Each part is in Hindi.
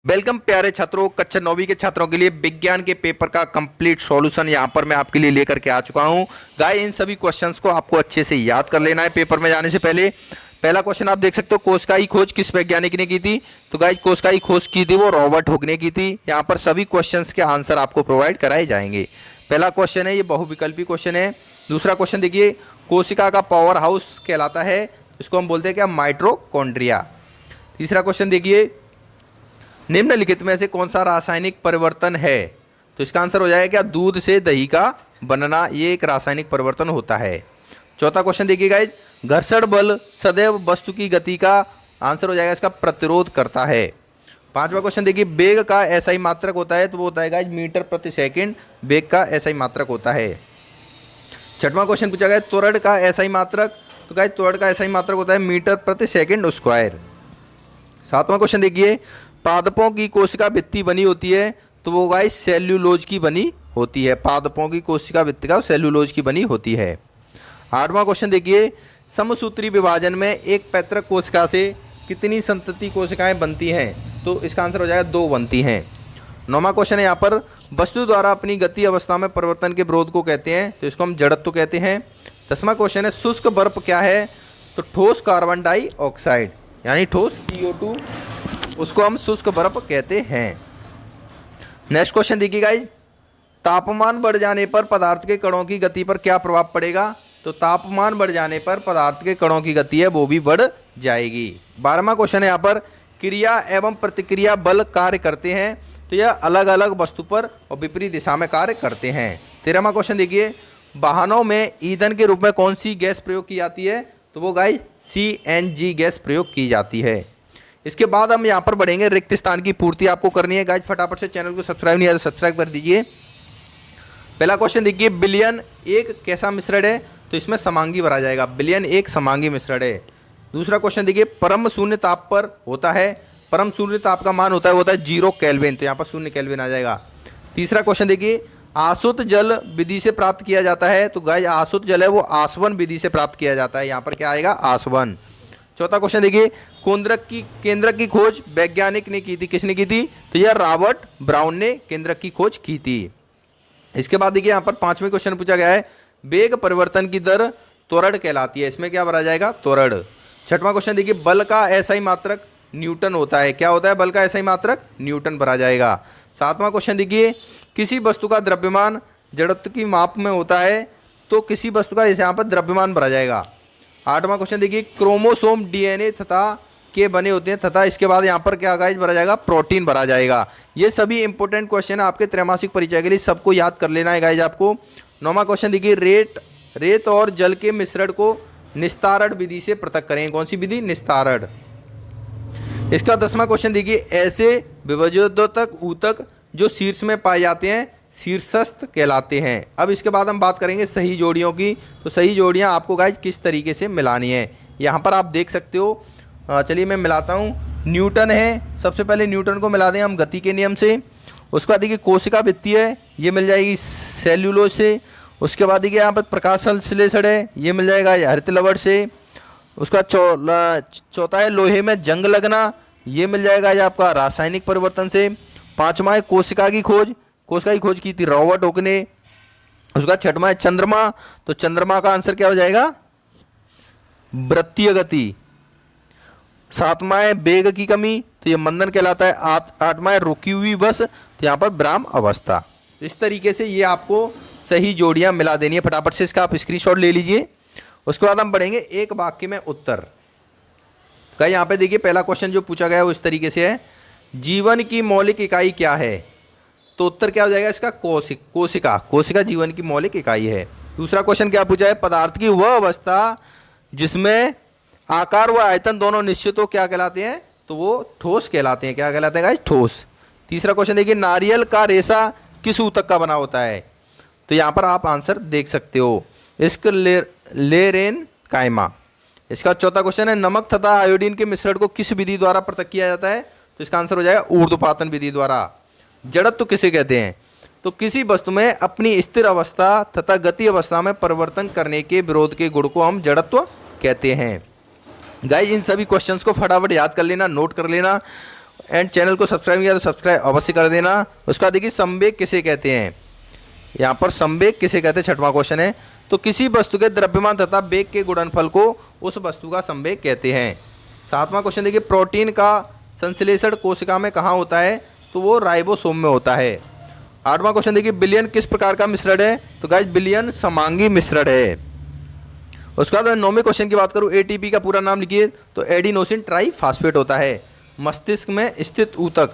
वेलकम प्यारे छात्रों, कक्षा 9वीं के छात्रों के लिए विज्ञान के पेपर का कंप्लीट सॉल्यूशन यहां पर मैं आपके लिए लेकर के आ चुका हूं। गाइस, इन सभी क्वेश्चंस को आपको अच्छे से याद कर लेना है पेपर में जाने से पहले। पहला क्वेश्चन आप देख सकते हो, कोशिका की खोज किस वैज्ञानिक ने की थी? तो गाइस, कोशिका की खोज की थी वो रॉबर्ट हुक ने की थी। यहाँ पर सभी क्वेश्चंस के आंसर आपको प्रोवाइड कराए जाएंगे। पहला क्वेश्चन है, ये बहुविकल्पी क्वेश्चन है। दूसरा क्वेश्चन देखिए, कोशिका का पावर हाउस कहलाता है, इसको हम बोलते हैं क्या? माइटोकॉन्ड्रिया। तीसरा क्वेश्चन देखिए, निम्नलिखित में से कौन सा रासायनिक परिवर्तन है? तो इसका आंसर हो जाएगा क्या? दूध से दही का बनना, ये एक रासायनिक परिवर्तन होता है। चौथा क्वेश्चन देखिए गाइस, घर्षण बल सदैव वस्तु की गति का आंसर हो जाएगा इसका प्रतिरोध करता है। पांचवा क्वेश्चन देखिए, वेग का एसआई मात्रक होता है, तो वो होता है गाइस मीटर प्रति सेकंड, वेग का एसआई मात्रक होता है। छठवां क्वेश्चन पूछा गया, त्वरण का एसआई मात्रक, तो गाइस त्वरण का एसआई मात्रक होता है मीटर प्रति सेकंड स्क्वायर। सातवां क्वेश्चन देखिए, पादपों की कोशिका भित्ति बनी होती है, तो वो गाइस सेल्यूलोज की बनी होती है। पादपों की कोशिका भित्ति का सेल्यूलोज की बनी होती है। आठवां क्वेश्चन देखिए, समसूत्री विभाजन में एक पैतृक कोशिका से कितनी संतति कोशिकाएं बनती हैं? तो इसका आंसर हो जाएगा 2 बनती हैं। नौवां क्वेश्चन है यहाँ पर, वस्तु द्वारा अपनी गति अवस्था में परिवर्तन के विरोध को कहते हैं, तो इसको हम जड़त्व कहते हैं। 10वां क्वेश्चन है, शुष्क बर्फ क्या है? तो ठोस कार्बन डाइऑक्साइड, यानी ठोस CO2, उसको हम शुष्क बर्फ कहते हैं। नेक्स्ट क्वेश्चन देखिए गाइस, तापमान बढ़ जाने पर पदार्थ के कणों की गति पर क्या प्रभाव पड़ेगा? तो तापमान बढ़ जाने पर पदार्थ के कणों की गति है वो भी बढ़ जाएगी। 12वां क्वेश्चन है यहाँ पर, क्रिया एवं प्रतिक्रिया बल कार्य करते हैं, तो यह अलग अलग वस्तु पर और विपरीत दिशा में कार्य करते हैं। 13वां क्वेश्चन देखिए, वाहनों में ईंधन के रूप में कौन सी गैस प्रयोग की जाती है? तो वो गाइस CNG गैस प्रयोग की जाती है। इसके बाद हम यहाँ पर बढ़ेंगे, रिक्त स्थान की पूर्ति आपको करनी है। गाइस फटाफट से चैनल को सब्सक्राइब नहीं है तो सब्सक्राइब कर दीजिए। पहला क्वेश्चन देखिए, विलयन एक कैसा मिश्रण है? तो इसमें समांगी भरा जाएगा, विलयन एक समांगी मिश्रण है। दूसरा क्वेश्चन देखिए, परम शून्य ताप पर होता है, परम शून्य ताप का मान होता है 0 केल्विन, तो यहाँ पर 0 केल्विन आ जाएगा। तीसरा क्वेश्चन देखिए, आसुत जल विधि से प्राप्त किया जाता है, तो गाइस आसुत जल है वो आसवन विधि से प्राप्त किया जाता है, यहाँ पर क्या आएगा? आसवन। चौथा क्वेश्चन देखिए, केंद्रक की खोज वैज्ञानिक ने की थी, किसने की थी? तो यह रॉबर्ट ब्राउन ने केंद्रक की खोज की थी। इसके बाद देखिए यहाँ पर 5वें क्वेश्चन पूछा गया है, वेग परिवर्तन की दर त्वरण कहलाती है, इसमें क्या भरा जाएगा? त्वरण। 6वां क्वेश्चन देखिए, बल का एसआई मात्रक न्यूटन होता है, क्या होता है बल का एसआई मात्रक? न्यूटन भरा जाएगा। 7वां क्वेश्चन देखिए, किसी वस्तु का द्रव्यमान जड़त्व की माप में होता है, तो किसी वस्तु का यहाँ पर द्रव्यमान भरा जाएगा। 8वां क्वेश्चन देखिए, क्रोमोसोम DNA तथा के बने होते हैं, तथा इसके बाद यहाँ पर क्या गाइस भरा जाएगा? प्रोटीन भरा जाएगा। ये सभी इंपॉर्टेंट क्वेश्चन है आपके त्रैमासिक परिचय के लिए, सबको याद कर लेना है गाइस आपको। 9वां क्वेश्चन देखिए, रेत और जल के मिश्रण को निस्तारण विधि से पृथक करें, कौन सी विधि? निस्तारण। इसका 10वां क्वेश्चन देखिए, ऐसे विभेदोतक ऊतक जो शीर्ष में पाए जाते हैं शीर्षस्थ कहलाते हैं। अब इसके बाद हम बात करेंगे सही जोड़ियों की, तो सही जोड़ियां आपको गाइस किस तरीके से मिलानी है, यहाँ पर आप देख सकते हो। चलिए मैं मिलाता हूँ। न्यूटन है, सबसे पहले न्यूटन को मिला दें हम गति के नियम से। उसके बाद देखिए कोशिका भित्ति है, ये मिल जाएगी सेल्यूलोज से। उसके बाद देखिए यहाँ पर प्रकाश संश्लेषण है, ये मिल जाएगा हरित लवण से। उसका चौथा है लोहे में जंग लगना, ये मिल जाएगा ये आपका रासायनिक परिवर्तन से। 5वां है कोशिका की खोज, कोशिका की खोज की थी रॉबर्ट हुक ने। उसका 6वां है चंद्रमा, तो चंद्रमा का आंसर क्या हो जाएगा? वृत्तीय गति। 7वां है वेग की कमी, तो ये मंदन कहलाता है। 8वां है रुकी हुई बस, तो यहाँ पर विराम अवस्था। इस तरीके से ये आपको सही जोड़ियां मिला देनी है, फटाफट से इसका आप स्क्रीनशॉट ले लीजिए। उसके बाद हम बढ़ेंगे एक वाक्य में उत्तर का। यहाँ पे देखिए पहला क्वेश्चन जो पूछा गया है वो इस तरीके से है, जीवन की मौलिक इकाई क्या है? तो उत्तर क्या हो जाएगा इसका? कोशिका। कोशिका जीवन की मौलिक इकाई है। दूसरा क्वेश्चन क्या पूछा है, पदार्थ की वह अवस्था जिसमें आकार व आयतन दोनों निश्चित हो क्या कहलाते हैं? तो वो ठोस कहलाते हैं। क्या कहलाते हैं गाइस? ठोस। तीसरा क्वेश्चन देखिए, नारियल का रेशा किस ऊतक का बना होता है? तो यहाँ पर आप आंसर देख सकते हो, इसका लेरेन कायमा। इसका चौथा क्वेश्चन है, नमक तथा आयोडीन के मिश्रण को किस विधि द्वारा पृथक किया जाता है? तो इसका आंसर हो जाएगा ऊर्ध्वपातन विधि द्वारा। जड़त्व किसे कहते हैं? तो किसी वस्तु में अपनी स्थिर अवस्था तथा गति अवस्था में परिवर्तन करने के विरोध के गुण को हम जड़त्व कहते हैं। गाइस इन सभी क्वेश्चंस को फटाफट याद कर लेना, नोट कर लेना। एंड चैनल को सब्सक्राइब किया तो सब्सक्राइब अवश्य कर देना। उसके बाद देखिए संवेग किसे कहते हैं, यहाँ पर संवेग किसे कहते हैं, छठवां क्वेश्चन है। तो किसी वस्तु के द्रव्यमान तथा वेग के गुणनफल को उस वस्तु का संवेग कहते हैं। सातवां क्वेश्चन देखिए प्रोटीन का संश्लेषण कोशिका में कहाँ होता है, तो वो राइबोसोम में होता है। आठवां क्वेश्चन देखिए विलयन किस प्रकार का मिश्रण है, तो गाइस विलयन समांगी मिश्रण है। उसके बाद नौवें क्वेश्चन की बात करूँ, एटीपी का पूरा नाम लिखिए, तो एडिनोसिन ट्राइफॉस्फेट होता है। मस्तिष्क में स्थित ऊतक,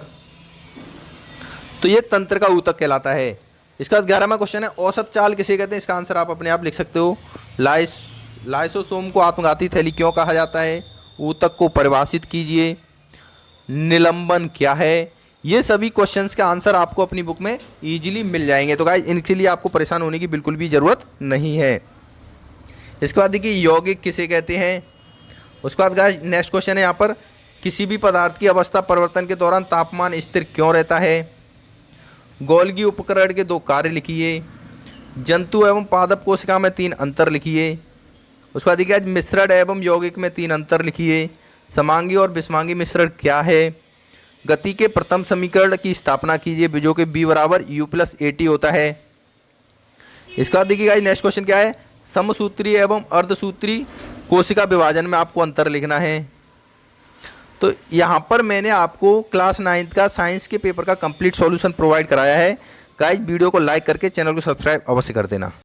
तो ये तंत्र का ऊतक कहलाता है। इसका 11वां क्वेश्चन है औसत चाल किसे कहते हैं, इसका आंसर आप अपने आप लिख सकते हो। लाइसोसोम को आत्मघाती थैली क्यों कहा जाता है, ऊतक को परिभाषित कीजिए, निलंबन क्या है। ये सभी क्वेश्चंस के आंसर आपको अपनी बुक में इजीली मिल जाएंगे, तो गाइस इनके लिए आपको परेशान होने की बिल्कुल भी ज़रूरत नहीं है। इसके बाद देखिए यौगिक किसे कहते हैं। उसके बाद गाइस नेक्स्ट क्वेश्चन है यहाँ पर, किसी भी पदार्थ की अवस्था परिवर्तन के दौरान तापमान स्थिर क्यों रहता है। गोल्गी उपकरण के 2 कार्य लिखिए। जंतु एवं पादप कोशिका में 3 अंतर लिखिए। उसके बाद देखिए मिश्रण एवं यौगिक में 3 अंतर लिखिए। समांगी और विषमांगी मिश्रण क्या है। गति के प्रथम समीकरण की स्थापना कीजिए, जो कि b बराबर u+at होता है। इसके बाद देखिए नेक्स्ट क्वेश्चन क्या है, समसूत्री एवं अर्धसूत्री कोशिका विभाजन में आपको अंतर लिखना है। तो यहाँ पर मैंने आपको क्लास 9th का साइंस के पेपर का कंप्लीट सॉल्यूशन प्रोवाइड कराया है। गाइस वीडियो को लाइक करके चैनल को सब्सक्राइब अवश्य कर देना।